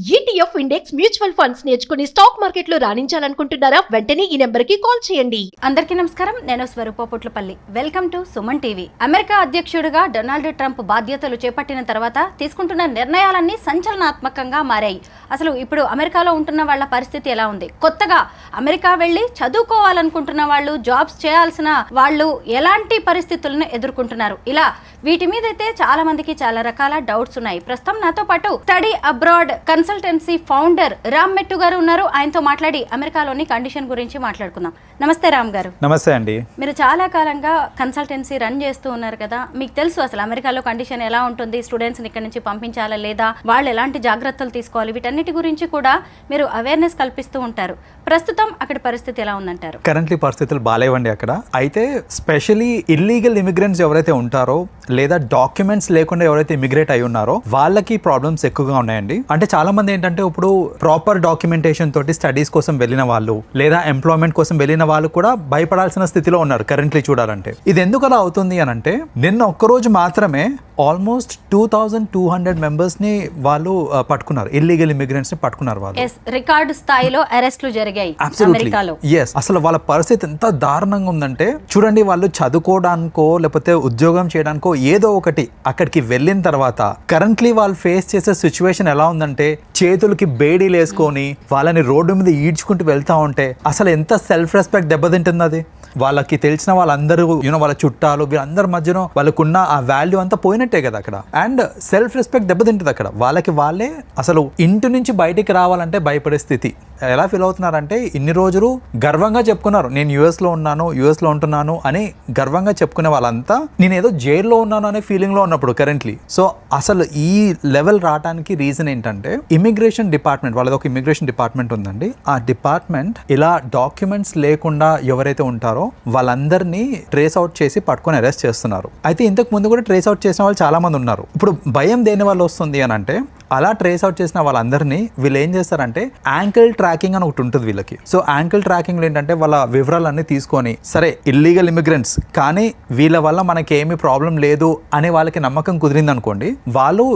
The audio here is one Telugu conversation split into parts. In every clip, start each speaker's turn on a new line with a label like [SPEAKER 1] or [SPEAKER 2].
[SPEAKER 1] ETF ఇండెక్స్ మ్యూచువల్ ఫండ్స్ నేర్చుకుని స్టాక్ మార్కెట్లో రాణించాలనుకుంటున్నారా? వెంటనే ఈ నెంబర్కి కాల్ చేయండి.
[SPEAKER 2] అందరికీ నమస్కారం. నేను Swarupa Potlapalli. Welcome to Suman TV. America అధ్యక్షుడిగా డొనాల్డ్ ట్రంప్ బాధ్యతలు చేపట్టిన తర్వాత తీసుకుంటున్న నిర్ణయాలన్నీ సంచలనాత్మకంగా మారాయి. అసలు ఇప్పుడు అమెరికాలో ఉంటున్న వాళ్ళ పరిస్థితి ఎలా ఉంది? కొత్తగా అమెరికా వెళ్ళి చదువుకోవాలనుకుంటున్న వాళ్ళు, జాబ్స్ చేయాల్సిన వాళ్ళు ఎలాంటి పరిస్థితులను ఎదుర్కొంటున్నారు? ఇలా వీటి మీద అయితే చాలా మందికి చాలా రకాల డౌట్స్ ఉన్నాయి. ప్రస్తుతం నాతో పాటు study abroad consultancy founder Ram మెట్టు గారు ఉన్నారు. ఆయనతో మాట్లాడి అమెరికాలోని కండిషన్ గురించి మాట్లాడుకుందాం. నమస్తే రామ్ గారు.
[SPEAKER 3] నమస్తే అండి.
[SPEAKER 2] మీరు చాలా కాలంగా కన్సల్టెన్సీ రన్ చేస్తూ ఉన్నారు కదా, మీకు తెలుసు అసలు అమెరికాలో కండిషన్ ఎలా ఉంటుంది, స్టూడెంట్స్ని ఇక్కడ నుంచి పంపించాలా లేదా, వాళ్ళు ఎలాంటి జాగ్రత్తలు తీసుకోవాలి, వీటన్నిటి గురించి కూడా మీరు అవేర్నెస్ కల్పిస్తూ ఉంటారు. ప్రస్తుతం అక్కడ పరిస్థితి ఎలా ఉందంటారు?
[SPEAKER 3] కరెంట్లీ పరిస్థితులు బాగాలేవండి అక్కడ. అయితే స్పెషలీ ఇల్లీగల్ ఇమిగ్రెంట్స్ ఎవరైతే ఉంటారో లేదా డాక్యుమెంట్స్ లేకుండా ఎవరైతే ఇమిగ్రేట్ అయి ఉన్నారో వాళ్ళకి ప్రాబ్లమ్స్ ఎక్కువగా ఉన్నాయండి. అంటే చాలా మంది ఏంటంటే ఇప్పుడు ప్రాపర్ డాక్యుమెంటేషన్ తోటి స్టడీస్ కోసం వెళ్ళిన వాళ్ళు లేదా ఎంప్లాయ్మెంట్ కోసం వెళ్ళిన వాళ్ళు కూడా భయపడాల్సిన స్థితిలో ఉన్నారు కరెంట్లీ చూడాలంటే. ఇది ఎందుకు అలా అవుతుంది అని అంటే నిన్న ఒక్కరోజు మాత్రమే ఆల్మోస్ట్ 2200 మెంబర్స్ ని వాళ్ళు పట్టుకున్నారు, ఇల్లీగల్ ఇమిగ్రెంట్స్ ని పట్టుకున్నారు వాళ్ళు.
[SPEAKER 2] రికార్డు స్థాయిలో అరెస్టులు జరిగాయి అమెరికాలో.
[SPEAKER 3] అసలు వాళ్ళ పరిస్థితి ఎంత దారుణంగా ఉందంటే చూడండి, వాళ్ళు చదువుకోవడానికో లేకపోతే ఉద్యోగం చేయడానికో ఏదో ఒకటి అక్కడికి వెళ్ళిన తర్వాత కరెంట్లీ వాళ్ళు ఫేస్ చేసే సిచ్యువేషన్ ఎలా ఉందంటే చేతులకి బేడీలు వేసుకొని వాళ్ళని రోడ్డు మీద ఈడ్చుకుంటూ వెళ్తా ఉంటే అసలు ఎంత సెల్ఫ్ రెస్పెక్ట్ దెబ్బతింటుంది అది. వాళ్ళకి తెలిసిన వాళ్ళందరూ వాళ్ళ చుట్టాలు వీళ్ళందరి మధ్యన వాళ్ళకున్న ఆ వాల్యూ అంతా పోయినట్టే కదా అక్కడ. అండ్ సెల్ఫ్ రెస్పెక్ట్ దెబ్బతింటుంది అక్కడ. వాళ్ళకి వాళ్ళే అసలు ఇంటి నుంచి బయటికి రావాలంటే భయపడే స్థితి. ఎలా ఫీల్ అవుతున్నారంటే ఇన్ని రోజులు గర్వంగా చెప్పుకున్నారు, నేను యుఎస్లో ఉన్నాను, యుఎస్లో ఉంటున్నాను అని గర్వంగా చెప్పుకునే వాళ్ళంతా నేను ఏదో జైల్లో ఉన్నాను అనే ఫీలింగ్లో ఉన్నప్పుడు కరెంట్లీ. సో అసలు ఈ లెవెల్ రావడానికి రీజన్ ఏంటంటే ఇమిగ్రేషన్ డిపార్ట్మెంట్, వాళ్ళది ఒక ఇమిగ్రేషన్ డిపార్ట్మెంట్ ఉందండి. ఆ డిపార్ట్మెంట్ ఇలా డాక్యుమెంట్స్ లేకుండా ఎవరైతే ఉంటారో వాళ్ళందరినీ ట్రేస్ అవుట్ చేసి పట్టుకొని అరెస్ట్ చేస్తున్నారు. అయితే ఇంతకు ముందు కూడా ట్రేస్ అవుట్ చేసిన వాళ్ళు చాలా మంది ఉన్నారు. ఇప్పుడు భయం దేని వల్ల వస్తుంది అని అంటే అలా ట్రేస్ అవుట్ చేసిన వాళ్ళందరినీ వీళ్ళు ఏం చేస్తారంటే యాంకిల్ ట్రాకింగ్ అని ఒకటి ఉంటుంది వీళ్ళకి. సో యాంకిల్ ట్రాకింగ్ ఏంటంటే వాళ్ళ వివరాలన్నీ తీసుకొని సరే ఇల్లీగల్ ఇమిగ్రెంట్స్ కానీ వీళ్ళ వల్ల మనకి ఏమీ ప్రాబ్లం లేదు అనే వాళ్ళకి నమ్మకం కుదిరింది అనుకోండి, వాళ్ళు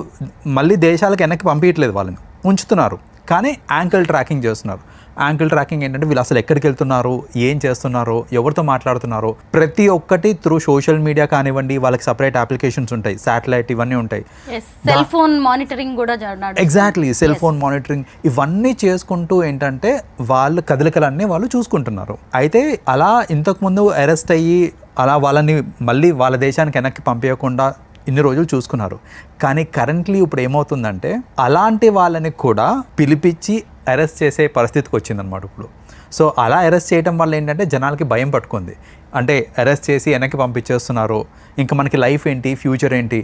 [SPEAKER 3] మళ్ళీ దేశాలకు వెనక్కి పంపించట్లేదు, వాళ్ళని ఉంచుతున్నారు కానీ యాంకిల్ ట్రాకింగ్ చేస్తున్నారు. యాంకిల్ ట్రాకింగ్ ఏంటంటే వీళ్ళు అసలు ఎక్కడికి వెళ్తున్నారు, ఏం చేస్తున్నారు, ఎవరితో మాట్లాడుతున్నారు, ప్రతి ఒక్కటి త్రూ సోషల్ మీడియా కానివ్వండి, వాళ్ళకి సపరేట్ అప్లికేషన్స్ ఉంటాయి, శాటిలైట్ ఇవన్నీ ఉంటాయి,
[SPEAKER 2] సెల్ ఫోన్ మానిటరింగ్ కూడా.
[SPEAKER 3] ఎగ్జాక్ట్లీ, సెల్ ఫోన్ మానిటరింగ్ ఇవన్నీ చేసుకుంటూ ఏంటంటే వాళ్ళ కదలికలన్నీ వాళ్ళు చూసుకుంటున్నారు. అయితే అలా ఇంతకుముందు అరెస్ట్ అయ్యి అలా వాళ్ళని మళ్ళీ వాళ్ళ దేశానికి వెనక్కి పంపించకుండా ఇన్ని రోజులు చూసుకున్నారు. కానీ కరెంట్లీ ఇప్పుడు ఏమవుతుందంటే అలాంటి వాళ్ళని కూడా పిలిపించి అరెస్ట్ చేసే పరిస్థితికి వచ్చిందనమాట ఇప్పుడు. సో అలా అరెస్ట్ చేయడం వల్ల ఏంటంటే జనాలకి భయం పట్టుకుంది. అంటే అరెస్ట్ చేసి వెనక్కి పంపించేస్తున్నారు, ఇంకా మనకి లైఫ్ ఏంటి, ఫ్యూచర్ ఏంటి,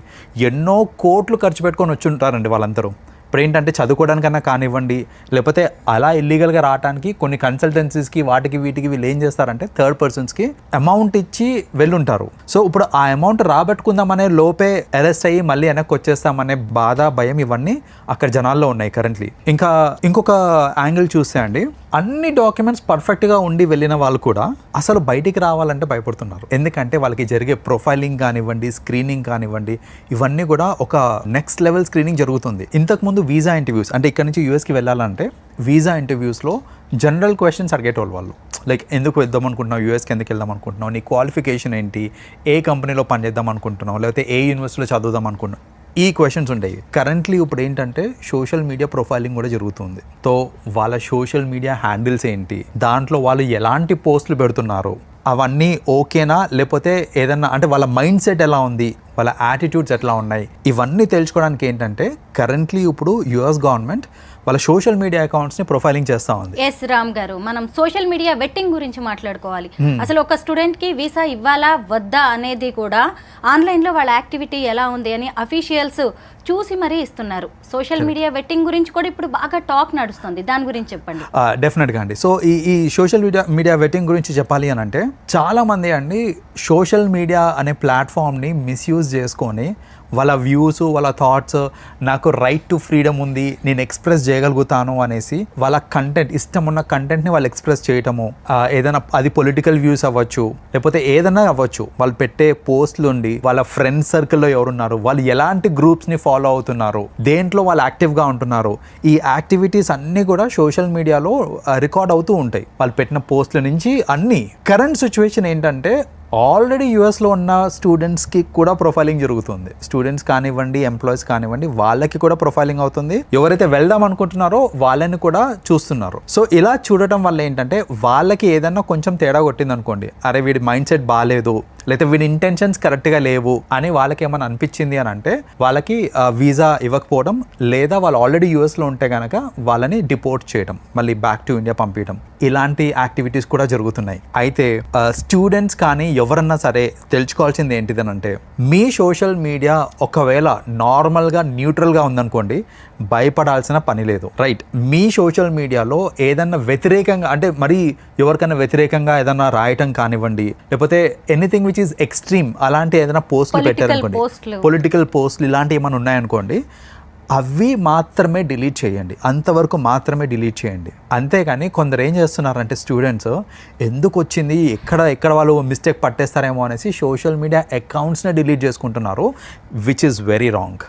[SPEAKER 3] ఎన్నో కోట్లు ఖర్చు పెట్టుకొని వచ్చి ఉంటారండి వాళ్ళందరూ. ఇప్పుడు ఏంటంటే చదువుకోవడానికన్నా కానివ్వండి లేకపోతే అలా ఇల్లీగల్గా రావడానికి కొన్ని కన్సల్టెన్సీస్కి వాటికి వీటికి వీళ్ళు ఏం చేస్తారంటే థర్డ్ పర్సన్స్కి అమౌంట్ ఇచ్చి వెళ్ళుంటారు. సో ఇప్పుడు ఆ అమౌంట్ రాబట్టుకుందామనే లోపే అరెస్ట్ అయ్యి మళ్ళీ వెనక్కి వచ్చేస్తామనే బాధ, భయం ఇవన్నీ అక్కడ జనాల్లో ఉన్నాయి కరెంట్లీ. ఇంకా ఇంకొక యాంగిల్ చూస్తే అండి అన్ని డాక్యుమెంట్స్ పర్ఫెక్ట్గా ఉండి వెళ్ళిన వాళ్ళు కూడా అసలు బయటికి రావాలంటే భయపడుతున్నారు. ఎందుకంటే వాళ్ళకి జరిగే ప్రొఫైలింగ్ కానివ్వండి, స్క్రీనింగ్ కానివ్వండి, ఇవన్నీ కూడా ఒక నెక్స్ట్ లెవెల్ స్క్రీనింగ్ జరుగుతుంది. ఇంతకుముందు వీసా ఇంటర్వ్యూస్ అంటే ఇక్కడ నుంచి యూఎస్కి వెళ్ళాలంటే వీసా ఇంటర్వ్యూస్లో జనరల్ క్వశ్చన్స్ అడిగేటోళ్ళు వాళ్ళు. లైక్ ఎందుకు వెళ్దాం అనుకుంటున్నావు, యూఎస్కి ఎందుకు వెళ్దాం అనుకుంటున్నావు, నీ క్వాలిఫికేషన్ ఏంటి, ఏ కంపెనీలో పనిచేద్దాం అనుకుంటున్నావు, లేకపోతే ఏ యూనివర్సిటీలో చదువుదాం అనుకుంటున్నావు, ఈ క్వశ్చన్స్ ఉంటాయి. కరెంట్లీ ఇప్పుడు ఏంటంటే సోషల్ మీడియా ప్రొఫైలింగ్ కూడా జరుగుతుంది. సో వాళ్ళ సోషల్ మీడియా హ్యాండిల్స్ ఏంటి, దాంట్లో వాళ్ళు ఎలాంటి పోస్టులు పెడుతున్నారు, అవన్నీ ఓకేనా లేకపోతే ఏదన్నా అంటే వాళ్ళ మైండ్ సెట్ ఎలా ఉంది, వాళ్ళ యాటిట్యూడ్స్ ఎట్లా ఉన్నాయి, ఇవన్నీ తెలుసుకోవడానికి ఏంటంటే కరెంట్లీ ఇప్పుడు యుఎస్ గవర్నమెంట్ వాళ్ళ సోషల్ మీడియా అకౌంట్స్ ని ప్రొఫైలింగ్ చేస్తా ఉంది.
[SPEAKER 2] ఎస్ రామ్ గారు, మనం సోషల్ మీడియా వెట్టింగ్ గురించి మాట్లాడుకోవాలి. అసలు ఒక స్టూడెంట్ కి వీసా ఇవ్వాలా వద్దా అనేది కూడా ఆన్లైన్ లో వాళ్ళ యాక్టివిటీ ఎలా ఉంది అని అఫీషియల్స్ చూసి మరీ ఇస్తున్నారు. సోషల్ మీడియా వెట్టింగ్ గురించి కూడా ఇప్పుడు బాగా టాక్ నడుస్తుంది, దాని గురించి చెప్పండి.
[SPEAKER 3] డెఫినెట్గా అండి. సో ఈ సోషల్ మీడియా వెట్టింగ్ గురించి చెప్పాలి అని అంటే చాలా మంది అండి సోషల్ మీడియా అనే ప్లాట్ఫామ్ని మిస్యూజ్ చేసుకొని వాళ్ళ వ్యూస్, వాళ్ళ థాట్స్, నాకు రైట్ టు ఫ్రీడమ్ ఉంది, నేను ఎక్స్ప్రెస్ చేయగలుగుతాను అనేసి వాళ్ళ కంటెంట్, ఇష్టం ఉన్న కంటెంట్ని వాళ్ళు ఎక్స్ప్రెస్ చేయటము, ఏదైనా అది పొలిటికల్ వ్యూస్ అవ్వచ్చు, లేకపోతే ఏదైనా అవ్వచ్చు, వాళ్ళు పెట్టే పోస్టులు ఉండి వాళ్ళ ఫ్రెండ్ సర్కిల్లో ఎవరున్నారు, వాళ్ళు ఎలాంటి గ్రూప్స్ని ఫాలో అవుతున్నారు, దేంట్లో వాళ్ళు యాక్టివ్గా ఉంటున్నారు, ఈ యాక్టివిటీస్ అన్నీ కూడా సోషల్ మీడియాలో రికార్డ్ అవుతూ ఉంటాయి. వాళ్ళు పెట్టిన పోస్టుల నుంచి అన్నీ. కరెంట్ సిచ్యువేషన్ ఏంటంటే ఆల్రెడీ యూఎస్లో ఉన్న స్టూడెంట్స్కి కూడా ప్రొఫైలింగ్ జరుగుతుంది. స్టూడెంట్స్ కానివ్వండి, ఎంప్లాయీస్ కానివ్వండి, వాళ్ళకి కూడా ప్రొఫైలింగ్ అవుతుంది. ఎవరైతే వెళ్దాం అనుకుంటున్నారో వాళ్ళని కూడా చూస్తున్నారు. సో ఇలా చూడటం వల్ల ఏంటంటే వాళ్ళకి ఏదన్నా కొంచెం తేడా కొట్టింది అనుకోండి, అరే వీడి మైండ్ సెట్ బాగాలేదు, లేకపోతే వీడి ఇంటెన్షన్స్ కరెక్ట్గా లేవు అని వాళ్ళకి ఏమైనా అనిపించింది అని అంటే వాళ్ళకి వీసా ఇవ్వకపోవడం, లేదా వాళ్ళు ఆల్రెడీ యూఎస్లో ఉంటే కనుక వాళ్ళని డిపోర్ట్ చేయడం, మళ్ళీ బ్యాక్ టు ఇండియా పంపించడం, ఇలాంటి యాక్టివిటీస్ కూడా జరుగుతున్నాయి. అయితే స్టూడెంట్స్ కానీ ఎవరన్నా సరే తెలుసుకోవాల్సింది ఏంటిదనంటే, మీ సోషల్ మీడియా ఒకవేళ నార్మల్గా న్యూట్రల్గా ఉందనుకోండి, భయపడాల్సిన పని లేదు. రైట్, మీ సోషల్ మీడియాలో ఏదన్నా వ్యతిరేకంగా, అంటే మరి ఎవరికైనా వ్యతిరేకంగా ఏదన్నా రాయటం కానివ్వండి, లేకపోతే ఎనీథింగ్ విచ్ ఈస్ ఎక్స్ట్రీమ్, అలాంటి ఏదైనా పోస్టులు పెట్టారనుకోండి, పొలిటికల్ పోస్టులు ఇలాంటివి ఏమైనా ఉన్నాయనుకోండి, అవి మాత్రమే డిలీట్ చేయండి. అంతవరకు మాత్రమే డిలీట్ చేయండి. అంతేగాని కొందరు ఏం చేస్తున్నారంటే స్టూడెంట్స్, ఎందుకు వచ్చింది, ఎక్కడ వాళ్ళు మిస్టేక్ పట్టేస్తారేమో అనేసి సోషల్ మీడియా అకౌంట్స్నే డిలీట్ చేసుకుంటున్నారు, విచ్ ఈస్ వెరీ రాంగ్.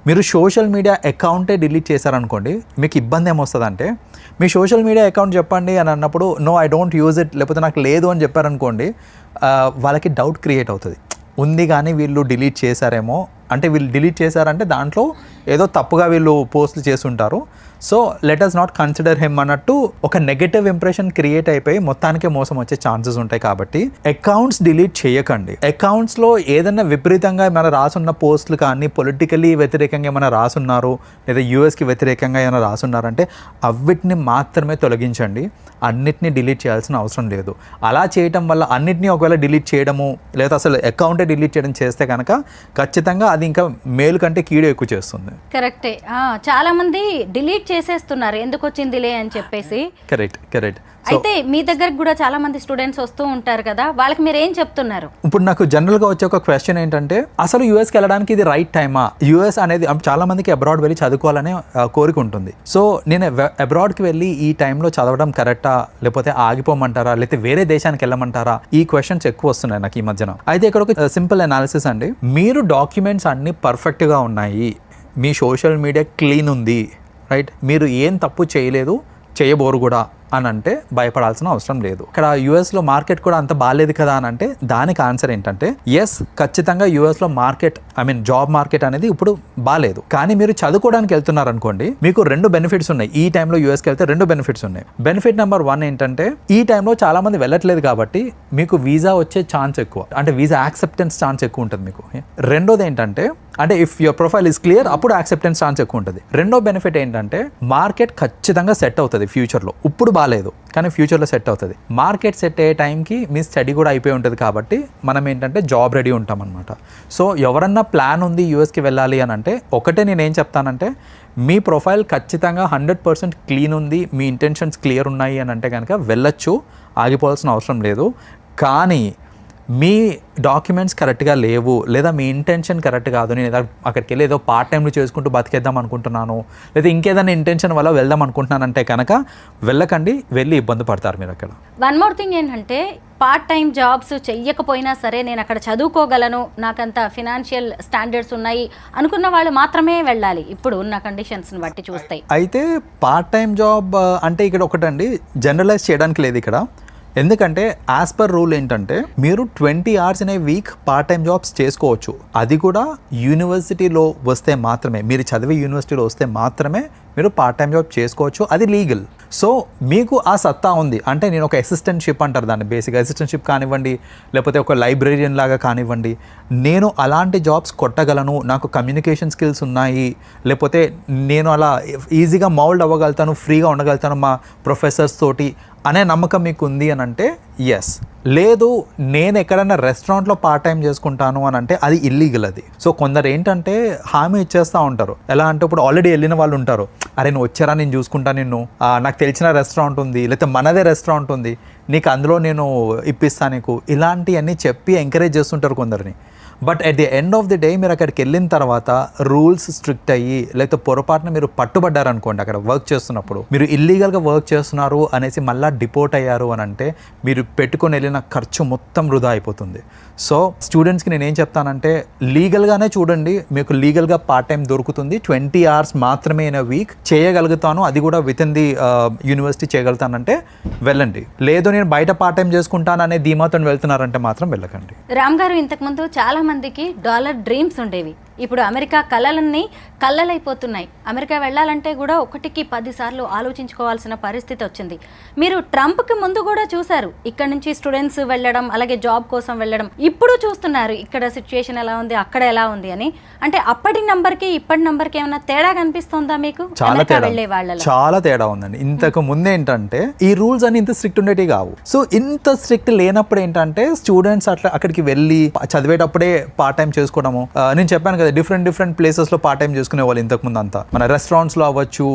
[SPEAKER 3] మీరు సోషల్ మీడియా అకౌంటే డిలీట్ చేశారనుకోండి, మీకు ఇబ్బంది ఏమొస్తుందంటే, మీ సోషల్ మీడియా అకౌంట్ చెప్పండి అని అన్నప్పుడు no I don't use it, లేకపోతే నాకు లేదు అని చెప్పారనుకోండి, వాళ్ళకి డౌట్ క్రియేట్ అవుతుంది, ఉంది కానీ వీళ్ళు డిలీట్ చేశారేమో, అంటే వీళ్ళు డిలీట్ చేశారంటే దాంట్లో ఏదో తప్పుగా వీళ్ళు పోస్టులు చేస్తుంటారు, so let us not consider him అన్నట్టు ఒక నెగటివ్ ఇంప్రెషన్ క్రియేట్ అయిపోయి మొత్తానికే మోసం వచ్చే ఛాన్సెస్ ఉంటాయి. కాబట్టి అకౌంట్స్ డిలీట్ చేయకండి. అకౌంట్స్లో ఏదైనా విపరీతంగా ఏమైనా రాసున్న పోస్టులు కానీ, పొలిటికలీ వ్యతిరేకంగా ఏమైనా రాసున్నారు, లేదా యూఎస్కి వ్యతిరేకంగా ఏమైనా రాసున్నారంటే అవిటిని మాత్రమే తొలగించండి, అన్నిటినీ డిలీట్ చేయాల్సిన అవసరం లేదు. అలా చేయటం వల్ల అన్నిటినీ ఒకవేళ డిలీట్ చేయడము, లేదా అసలు అకౌంటే డిలీట్ చేయడం చేస్తే కనుక ఖచ్చితంగా అది ఇంకా మేలు కంటే కీడు ఎక్కువ చేస్తుంది.
[SPEAKER 2] కరెక్టే. చాలా మంది డిలీట్ చేసేస్తున్నారు ఎందుకు వచ్చిందిలే అని చెప్పేసి.
[SPEAKER 3] కరెక్ట్.
[SPEAKER 2] అయితే మీ దగ్గరకు కూడా చాలా మంది స్టూడెంట్స్ వస్తూ ఉంటారు కదా, వాళ్ళకి మీరు ఏం చెప్తున్నారు?
[SPEAKER 3] ఇప్పుడు నాకు జనరల్గా వచ్చే ఒక క్వశ్చన్ ఏంటంటే, అసలు యూఎస్కి వెళ్ళడానికి ఇది రైట్ టైమా? యూఎస్ అనేది చాలా మందికి అబ్రాడ్ వెళ్ళి చదువుకోవాలనే కోరిక ఉంటుంది. సో నేను అబ్రాడ్కి వెళ్ళి ఈ టైంలో చదవడం కరెక్టా, లేకపోతే ఆగిపోమంటారా, లేకపోతే వేరే దేశానికి వెళ్ళమంటారా, ఈ క్వశ్చన్స్ ఎక్కువ వస్తున్నాయి నాకు ఈ మధ్యన. అయితే ఇక్కడ ఒక సింపుల్ అనాలిసిస్ అండి. మీరు డాక్యుమెంట్స్ అన్నీ పర్ఫెక్ట్గా ఉన్నాయి, మీ సోషల్ మీడియా క్లీన్ ఉంది, రైట్, మీరు ఏం తప్పు చేయలేదు, చేయబోరు కూడా అని అంటే భయపడాల్సిన అవసరం లేదు. ఇక్కడ యూఎస్లో మార్కెట్ కూడా అంత బాగాలేదు కదా అని అంటే దానికి ఆన్సర్ ఏంటంటే, ఎస్, ఖచ్చితంగా యూఎస్లో మార్కెట్, జాబ్ మార్కెట్ అనేది ఇప్పుడు బాగాలేదు. కానీ మీరు చదువుకోవడానికి వెళ్తున్నారు అనుకోండి, మీకు 2 బెనిఫిట్స్ ఉన్నాయి. ఈ టైంలో యూఎస్కి వెళ్తే 2 బెనిఫిట్స్ ఉన్నాయి. బెనిఫిట్ నెంబర్ 1 ఏంటంటే, ఈ టైంలో చాలా మంది వెళ్ళట్లేదు కాబట్టి మీకు వీసా వచ్చే ఛాన్స్ ఎక్కువ, అంటే వీసా యాక్సెప్టెన్స్ ఛాన్స్ ఎక్కువ ఉంటుంది మీకు. రెండోది ఏంటంటే, అంటే if your profile is clear, అప్పుడు యాక్సెప్టెన్స్ ఛాన్స్ ఎక్కువ ఉంటుంది. రెండో బెనిఫిట్ ఏంటంటే, మార్కెట్ ఖచ్చితంగా సెట్ అవుతుంది ఫ్యూచర్లో. ఇప్పుడు బాగాలేదు కానీ ఫ్యూచర్లో సెట్ అవుతుంది. మార్కెట్ సెట్ అయ్యే టైంకి మీ స్టడీ కూడా అయిపోయి ఉంటుంది కాబట్టి మనం ఏంటంటే జాబ్ రెడీ ఉంటాం అనమాట. సో ఎవరన్నా ప్లాన్ ఉంది యూఎస్కి వెళ్ళాలి అని అంటే, ఒకటే నేనేం చెప్తానంటే, మీ ప్రొఫైల్ ఖచ్చితంగా 100% క్లీన్ ఉంది, మీ ఇంటెన్షన్స్ క్లియర్ ఉన్నాయి అని అంటే కనుక వెళ్ళొచ్చు, ఆగిపోవాల్సిన అవసరం లేదు. కానీ మీ డాక్యుమెంట్స్ కరెక్ట్గా లేవు, లేదా మీ ఇంటెన్షన్ కరెక్ట్ కాదు, నేను ఏదో అక్కడికి వెళ్ళి ఏదో పార్ట్ టైంలో చేసుకుంటూ బతికేద్దాం అనుకుంటున్నాను, లేదా ఇంకేదైనా ఇంటెన్షన్ వల్ల వెళ్దాం అనుకుంటున్నానంటే కనుక వెళ్ళకండి, వెళ్ళి ఇబ్బంది పడతారు మీరు అక్కడ.
[SPEAKER 2] వన్ మోర్ థింగ్ ఏంటంటే, పార్ట్ టైం జాబ్స్ చెయ్యకపోయినా సరే నేను అక్కడ చదువుకోగలను, నాకంత ఫినాన్షియల్ స్టాండర్డ్స్ ఉన్నాయి అనుకున్న వాళ్ళు మాత్రమే వెళ్ళాలి ఇప్పుడు ఉన్న కండిషన్స్ని బట్టి చూస్తాయి.
[SPEAKER 3] అయితే పార్ట్ టైం జాబ్ అంటే ఇక్కడ ఒకటండి, జనరలైజ్ చేయడానికి లేదు ఇక్కడ. ఎందుకంటే యాజ్ పర్ రూల్ ఏంటంటే, మీరు 20 hours in a week part time jobs చేసుకోవచ్చు. అది కూడా యూనివర్సిటీలో వస్తే మాత్రమే, మీరు చదివే యూనివర్సిటీలో వస్తే మాత్రమే మీరు పార్ట్ టైం జాబ్ చేసుకోవచ్చు, అది లీగల్. సో మీకు ఆ సత్తా ఉంది అంటే, నేను ఒక అసిస్టెంట్షిప్ అంటారు దాన్ని, బేసిక్ అసిస్టెంట్షిప్ కానివ్వండి, లేకపోతే ఒక లైబ్రేరియన్ లాగా కానివ్వండి, నేను అలాంటి జాబ్స్ కొట్టగలను, నాకు కమ్యూనికేషన్ స్కిల్స్ ఉన్నాయి, లేకపోతే నేను అలా ఈజీగా మౌల్డ్ అవ్వగలుగుతాను, ఫ్రీగా ఉండగలుగుతాను మా ప్రొఫెసర్స్ తోటి అనే నమ్మకం మీకు ఉంది అని అంటే ఎస్. లేదు నేను ఎక్కడైనా రెస్టారెంట్లో పార్ట్ టైం చేసుకుంటాను అని అంటే అది ఇల్లీగల్ అది. సో కొందరు ఏంటంటే హామీ ఇచ్చేస్తూ ఉంటారు. ఎలా అంటే ఇప్పుడు ఆల్రెడీ వెళ్ళిన వాళ్ళు ఉంటారు, అరే నువ్వు వచ్చారా నేను చూసుకుంటా నిన్ను, నాకు తెలిసిన రెస్టారెంట్ ఉంది లేకపోతే మనదే రెస్టారెంట్ ఉంది నీకు అందులో నేను ఇప్పిస్తాను నీకు, ఇలాంటివన్నీ చెప్పి ఎంకరేజ్ చేస్తుంటారు కొందరిని. But at the end of the day మీరు అక్కడికి వెళ్ళిన తర్వాత రూల్స్ స్ట్రిక్ట్ అయ్యి లేకపోతే పొరపాటున మీరు పట్టుబడ్డారనుకోండి అక్కడ వర్క్ చేస్తున్నప్పుడు, మీరు ఇల్లీగల్గా వర్క్ చేస్తున్నారు అనేసి మళ్ళీ డిపోర్ట్ అయ్యారు అని అంటే మీరు పెట్టుకొని వెళ్ళిన ఖర్చు మొత్తం వృధా అయిపోతుంది. సో స్టూడెంట్స్కి నేను ఏం చెప్తానంటే లీగల్గానే చూడండి, మీకు లీగల్గా పార్ట్ టైం దొరుకుతుంది, 20 hours మాత్రమే ఇన్ అ వీక్ చేయగలుగుతాను, అది కూడా విత్ ఇన్ ది యూనివర్సిటీ చేయగలుగుతానంటే వెళ్ళండి. లేదు నేను బయట పార్ట్ టైం చేసుకుంటాను అనే ధీమాతో వెళ్తున్నారంటే మాత్రం వెళ్ళకండి.
[SPEAKER 2] రామ్ గారు, ఇంతకుముందు చాలా మందికి డాలర్ డ్రీమ్స్ ఉండేవి, ఇప్పుడు అమెరికా కళలన్నీ కళ్ళలైపోతున్నాయి. అమెరికా వెళ్ళాలంటే కూడా 1కి 10 సార్లు ఆలోచించుకోవాల్సిన పరిస్థితి వచ్చింది. మీరు ట్రంప్కి ముందు కూడా చూశారు, ఇక్కడ నుంచి స్టూడెంట్స్ వెళ్ళడం అలాగే జాబ్ కోసం వెళ్ళడం, ఇప్పుడు చూస్తున్నారు ఇక్కడ సిచ్యుయేషన్ ఎలా ఉంది అక్కడ ఎలా ఉంది అని. అంటే అప్పటి నంబర్కి ఇప్పటి నంబర్కి ఏమైనా తేడా కనిపిస్తుందా మీకు?
[SPEAKER 3] చాలా తేడా ఉందండి. ఇంతకు ముందు ఏంటంటే ఈ రూల్స్ అని ఇంత స్ట్రిక్ట్ ఉండేవి కావు. సో ఇంత స్ట్రిక్ట్ లేనప్పుడు ఏంటంటే స్టూడెంట్స్ అట్లా అక్కడికి వెళ్ళి చదివేటప్పుడే పార్ట్ టైం చేసుకోవడము. నేను చెప్పాను కదా డిఫరెంట్ ప్లేసెస్లో పార్ట్ టైం చేసుకునే వాళ్ళు ఇంతకుముందు అంతా, మన రెస్టారెంట్స్లో అవ్వచ్చు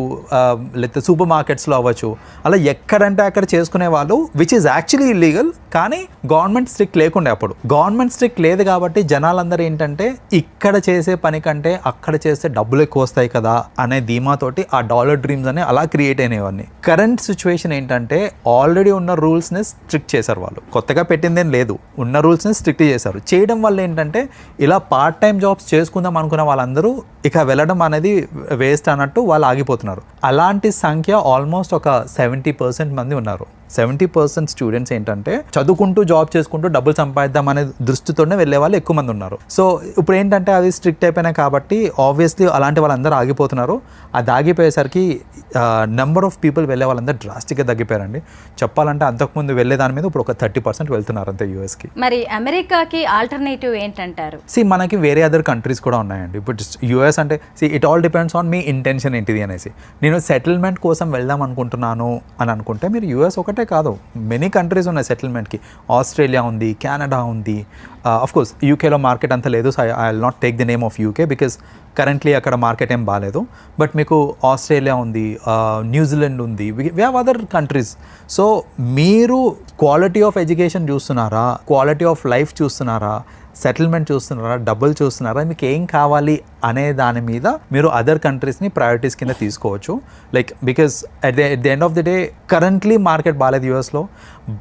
[SPEAKER 3] లేకపోతే సూపర్ మార్కెట్స్లో అవ్వచ్చు, అలా ఎక్కడంటే అక్కడ చేసుకునే వాళ్ళు, విచ్ ఈజ్ యాక్చువల్లీ ఇల్లీగల్. కానీ గవర్నమెంట్ స్ట్రిక్ట్ లేకుండే, అప్పుడు గవర్నమెంట్ స్ట్రిక్ట్ లేదు కాబట్టి జనాలందరూ ఏంటంటే ఇక్కడ చేసే పని కంటే అక్కడ చేస్తే డబ్బులు ఎక్కువ వస్తాయి కదా అనే ధీమాతోటి ఆ డాలర్ డ్రీమ్స్ అని అలా క్రియేట్ అయినవన్నీ. కరెంట్ సిచ్యువేషన్ ఏంటంటే ఆల్రెడీ ఉన్న రూల్స్ని స్ట్రిక్ట్ చేశారు వాళ్ళు, కొత్తగా పెట్టిందేం లేదు, ఉన్న రూల్స్ని స్ట్రిక్ట్ చేశారు. చేయడం వల్ల ఏంటంటే ఇలా పార్ట్ టైం జాబ్స్ చేసుకుందాం అనుకున్న వాళ్ళందరూ ఇక వెళ్ళడం అనేది వేస్ట్ అన్నట్టు వాళ్ళు ఆగిపోతున్నారు. అలాంటి సంఖ్య ఆల్మోస్ట్ ఒక 70% మంది ఉన్నారు. 70% స్టూడెంట్స్ ఏంటంటే చదువుకుంటూ జాబ్ చేసుకుంటూ డబ్బులు సంపాదిద్దాం అనే దృష్టితోనే వెళ్ళే వాళ్ళు ఎక్కువ మంది ఉన్నారు. సో ఇప్పుడు ఏంటంటే అవి స్ట్రిక్ట్ అయిపోయినాయి కాబట్టి ఆబ్వియస్లీ అలాంటి వాళ్ళందరూ ఆగిపోతున్నారు. అది ఆగిపోయేసరికి నెంబర్ ఆఫ్ పీపుల్ వెళ్ళే వాళ్ళందరూ డ్రాస్టిక్గా తగ్గిపోయారండి. చెప్పాలంటే అంతకుముందు వెళ్ళే దాని మీద ఇప్పుడు ఒక 30% వెళ్తున్నారు అంతే యూఎస్కి.
[SPEAKER 2] మరి అమెరికాకి ఆల్టర్నేటివ్ ఏంటంటారు?
[SPEAKER 3] మనకి వేరే అదర్ కంట్రీస్ కూడా ఉన్నాయండి. ఇప్పుడు యూఎస్ అంటే it all depends on me intention ఏంటిది అనేసి. నేను సెటిల్మెంట్ కోసం వెళ్దాం అనుకుంటున్నాను అని అనుకుంటే మీరు యూఎస్ ఒకటే కాదు, మెనీ కంట్రీస్ ఉన్నాయి సెటిల్మెంట్కి. ఆస్ట్రేలియా ఉంది, కెనడా ఉంది, ఆఫ్ కోర్స్ యూకేలో మార్కెట్ అంత లేదు. So I will not take the name of UK because currently అక్కడ మార్కెట్ ఏం బాగాలేదు. బట్ మీకు ఆస్ట్రేలియా ఉంది, న్యూజిలాండ్ ఉంది, we have other countries. So మీరు క్వాలిటీ ఆఫ్ ఎడ్యుకేషన్ చూస్తున్నారా, క్వాలిటీ ఆఫ్ లైఫ్ చూస్తున్నారా, సెటిల్మెంట్ చూస్తున్నారా, డబ్బులు చూస్తున్నారా, మీకు ఏం కావాలి అనే దాని మీద మీరు అదర్ కంట్రీస్ని ప్రయారిటీస్ కింద తీసుకోవచ్చు. Like because at the end of the day currently market బాగాలేదు యూఎస్లో.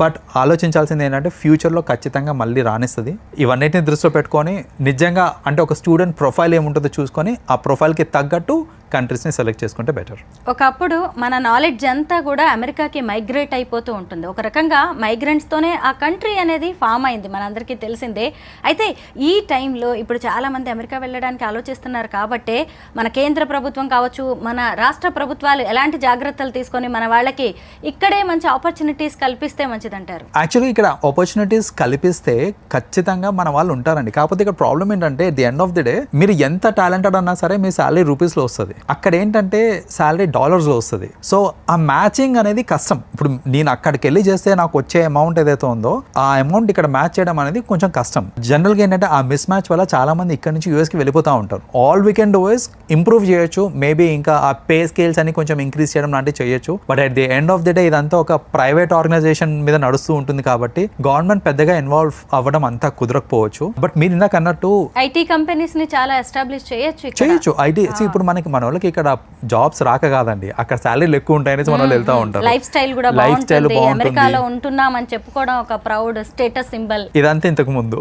[SPEAKER 3] బట్ ఆలోచించాల్సింది ఏంటంటే ఫ్యూచర్లో ఖచ్చితంగా మళ్ళీ రానిస్తుంది. ఇవన్నిటిని దృష్టిలో పెట్టుకొని నిజంగా అంటే ఒక స్టూడెంట్ ప్రొఫైల్ ఏముంటుందో చూసుకొని ఆ ప్రొఫైల్కి తగ్గట్టు కంట్రీస్ని సెలెక్ట్ చేసుకుంటే బెటర్.
[SPEAKER 2] ఒకప్పుడు మన నాలెడ్జ్ అంతా కూడా అమెరికాకి మైగ్రేట్ అయిపోతూ ఉంటుంది. ఒక రకంగా మైగ్రెంట్స్తోనే ఆ కంట్రీ అనేది ఫామ్ అయింది, మనందరికీ తెలిసిందే. అయితే ఈ టైంలో ఇప్పుడు చాలామంది అమెరికా వెళ్ళడానికి ఆలోచిస్తున్నారు కాబట్టి మన కేంద్ర ప్రభుత్వం కావచ్చు, మన రాష్ట్ర ప్రభుత్వాలు ఎలాంటి జాగ్రత్తలు తీసుకొని మన వాళ్ళకి ఇక్కడే మంచి ఆపర్చునిటీస్ కల్పిస్తే మంచిదంటారు?
[SPEAKER 3] యాక్చువల్లీ ఇక్కడ ఆపర్చునిటీస్ కల్పిస్తే ఖచ్చితంగా మన వాళ్ళు ఉంటారండి. కాకపోతే ఇక్కడ ప్రాబ్లం ఏంటంటే the end of the day మీరు ఎంత టాలెంటెడ్ అన్నా సరే మీ శాలరీ రూపీస్లో వస్తుంది, అక్కడ ఏంటంటే శాలరీ డాలర్స్లో వస్తుంది. సో ఆ మ్యాచింగ్ అనేది కష్టం. ఇప్పుడు నేను అక్కడికి వెళ్ళి చేస్తే నాకు వచ్చే అమౌంట్ ఏదైతే ఉందో ఆ అమౌంట్ ఇక్కడ మ్యాచ్ చేయడం అనేది కొంచెం కష్టం. జనరల్గా ఏంటంటే ఆ మిస్ మ్యాచ్ వల్ల చాలా మంది ఇక్కడ నుంచి యూఎస్కి వెళ్ళిపోతూ ఉంటారు. All we can do is improve చేయొచ్చు, మేబీ ఇంకా ఆ పే స్కేల్స్ అని కొంచెం ఇంక్రీజ్ చేయడం లాంటివి చేయొచ్చు. But at the end of the day ఇదంతా ఒక ప్రైవేట్ ఆర్గనైజేషన్ మీద నడుస్తూ ఉంటుంది కాబట్టి గవర్నమెంట్ పెద్దగా ఇన్వాల్వ్ అవ్వడం అంతా కుదరకపోవచ్చు. బట్ మీరు ఇందాక అన్నట్టు
[SPEAKER 2] ఐటీ కంపెనీస్ ని చాలా ఎస్టాబ్లిష్ చేయొచ్చు.
[SPEAKER 3] ఐటీ ఇప్పుడు మనకి మన వాళ్ళకి ఇక్కడ జాబ్స్ రాక కాదండి, అక్కడ శాలరీలు ఎక్కువ ఉంటాయని మన వాళ్ళు వెళ్తూ ఉంటారు.
[SPEAKER 2] లైఫ్ స్టైల్ కూడా బాగుంటుంది, అమెరికాలో ఉంటున్నామని చెప్పుకోవడం ఒక ప్రౌడ్ స్టేటస్ సింబల్.
[SPEAKER 3] ఇదంతా ఇంతకు ముందు.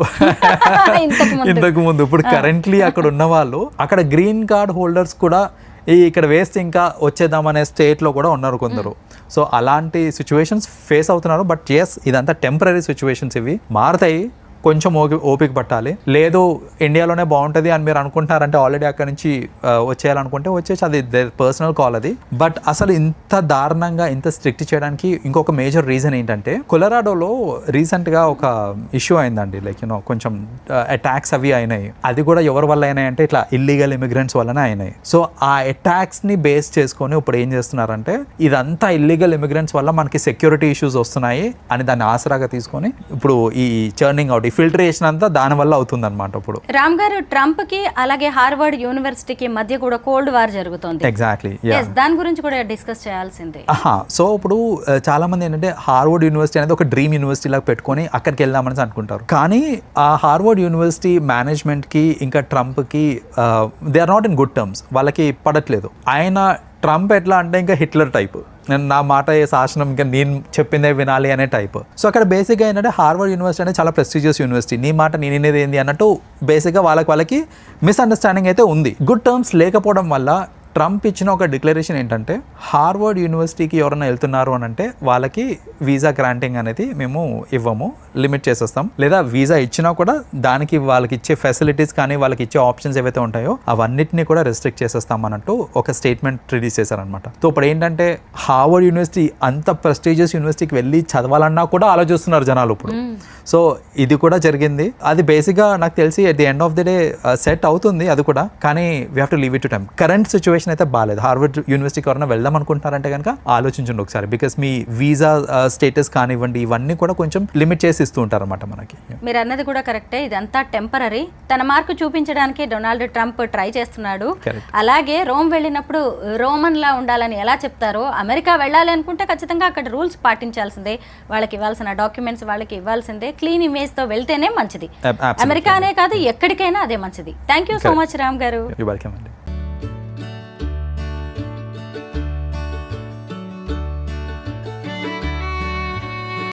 [SPEAKER 3] ఇప్పుడు కరెంట్లీ అక్కడ ఉన్న వాళ్ళు అక్కడ గ్రీన్ కార్డ్ హోల్డర్స్ కూడా ఇక్కడ వేస్తే ఇంకా వచ్చేద్దామనే స్టేట్లో కూడా ఉన్నారు కొందరు. సో అలాంటి సిచ్యువేషన్స్ ఫేస్ అవుతున్నారు. బట్ ఎస్ ఇదంతా టెంపరీ సిచ్యువేషన్స్, ఇవి మారుతాయి. కొంచెం ఓపిక పట్టాలి. లేదు ఇండియాలోనే బాగుంటుంది అని మీరు అనుకుంటున్నారంటే ఆల్రెడీ అక్కడ నుంచి వచ్చేయాలనుకుంటే వచ్చేసి అది పర్సనల్ కాల్ అది. బట్ అసలు ఇంత దారుణంగా ఇంత స్ట్రిక్ట్ చేయడానికి ఇంకొక మేజర్ రీజన్ ఏంటంటే కొలరాడోలో రీసెంట్గా ఒక ఇష్యూ అయిందండి. లైక్ కొంచెం అటాక్స్ అవి అయినాయి. అది కూడా ఎవరి వల్ల అయినాయి అంటే ఇట్లా ఇల్లీగల్ ఇమిగ్రెంట్స్ వల్లనే అయినాయి. సో ఆ అటాక్స్ ని బేస్ చేసుకొని ఇప్పుడు ఏం చేస్తున్నారంటే ఇదంతా ఇల్లీగల్ ఇమిగ్రెంట్స్ వల్ల మనకి సెక్యూరిటీ ఇష్యూస్ వస్తున్నాయి అని దాన్ని ఆసరాగా తీసుకొని ఇప్పుడు ఈ చర్నింగ్ అవుట్, ఈ ఫిల్టరేషన్ అంతా దాని వల్ల అవుతుంది అనమాట. ఇప్పుడు
[SPEAKER 2] రామ్ గారు, ట్రంప్ కి అలాగే హార్వర్డ్ యూనివర్సిటీకి మధ్య కూడా కోల్డ్ వార్ జరుగుతుంది.
[SPEAKER 3] ఎగ్జాక్ట్లీ,
[SPEAKER 2] దాని గురించి కూడా డిస్కస్ చేయాల్సిందే.
[SPEAKER 3] సో ఇప్పుడు చాలా మంది ఏంటంటే హార్వర్డ్ యూనివర్సిటీ అనేది ఒక డ్రీమ్ యూనివర్సిటీ లాగా పెట్టుకొని అక్కడికి వెళ్దామని అనుకుంటారు. కానీ ఆ హార్వర్డ్ యూనివర్సిటీ మేనేజ్మెంట్ కి ఇంకా ట్రంప్ కి they are not in good terms. వాళ్ళకి పడట్లేదు. ఆయన ట్రంప్ ఎట్లా అంటే ఇంకా హిట్లర్ టైప్, నేను నా మాట ఏ శాసనం ఇంకా నేను చెప్పిందే వినాలి అనే టైప్. సో అక్కడ బేసిక్గా ఏంటంటే హార్వర్డ్ యూనివర్సిటీ అనేది చాలా ప్రెస్టీజియస్ యూనివర్సిటీ, నీ మాట నేనేది ఏంది అన్నట్టు బేసిక్గా వాళ్ళకి మిస్అండర్స్టాండింగ్ అయితే ఉంది. గుడ్ టర్మ్స్ లేకపోవడం వల్ల ట్రంప్ ఇచ్చిన ఒక డిక్లరేషన్ ఏంటంటే హార్వర్డ్ యూనివర్సిటీకి ఎవరైనా వెళ్తున్నారు అని అంటే వాళ్ళకి వీసా గ్రాంటింగ్ అనేది మేము ఇవ్వము, లిమిట్ చేసేస్తాం. లేదా వీసా ఇచ్చినా కూడా దానికి వాళ్ళకి ఇచ్చే ఫెసిలిటీస్ కానీ వాళ్ళకి ఇచ్చే ఆప్షన్స్ ఏవైతే ఉంటాయో అవన్నిటిని కూడా రెస్ట్రిక్ట్ చేసేస్తాం అన్నట్టు ఒక స్టేట్మెంట్ రిలీజ్ చేశారనమాట. సో ఇప్పుడు ఏంటంటే హార్వర్డ్ యూనివర్సిటీ అంత ప్రెస్టీజియస్ యూనివర్సిటీకి వెళ్ళి చదవాలన్నా కూడా ఆలోచిస్తున్నారు జనాలు ఇప్పుడు. సో ఇది కూడా జరిగింది. అది బేసిక్గా నాకు తెలిసి at the end of the day set అవుతుంది అది కూడా. కానీ we have to leave it to time. Current situation అయితే బాగాలేదు. హార్వర్డ్ యూనివర్సిటీకి ఎవరైనా వెళ్దాం అనుకుంటారంటే కనుక ఆలోచించండి ఒకసారి. బికాస్ మీ వీసా స్టేటస్ కానివ్వండి ఇవన్నీ కూడా కొంచెం లిమిట్ చేసి ఇస్తూ ఉంటారు అనమాట మనకి.
[SPEAKER 2] మీరు అన్నది కూడా కరెక్టే. ఇదంతా టెంపరరీ. తన మార్కు చూపించడానికి డొనాల్డ్ ట్రంప్ ట్రై చేస్తున్నాడు. అలాగే రోమ్ వెళ్ళినప్పుడు రోమన్ లా ఉండాలని ఎలా చెప్తారో అమెరికా వెళ్ళాలి అనుకుంటే ఖచ్చితంగా అక్కడ రూల్స్ పాటించాల్సిందే. వాళ్ళకి ఇవ్వాల్సిన డాక్యుమెంట్స్ వాళ్ళకి ఇవ్వాల్సిందే. క్లీన్ ఇమేజ్ తో వెళ్తేనే మంచిది. అమెరికానే కాదు ఎక్కడికైనా అదే మంచిది. Thank you so much Ram garu.
[SPEAKER 3] You welcome అండి.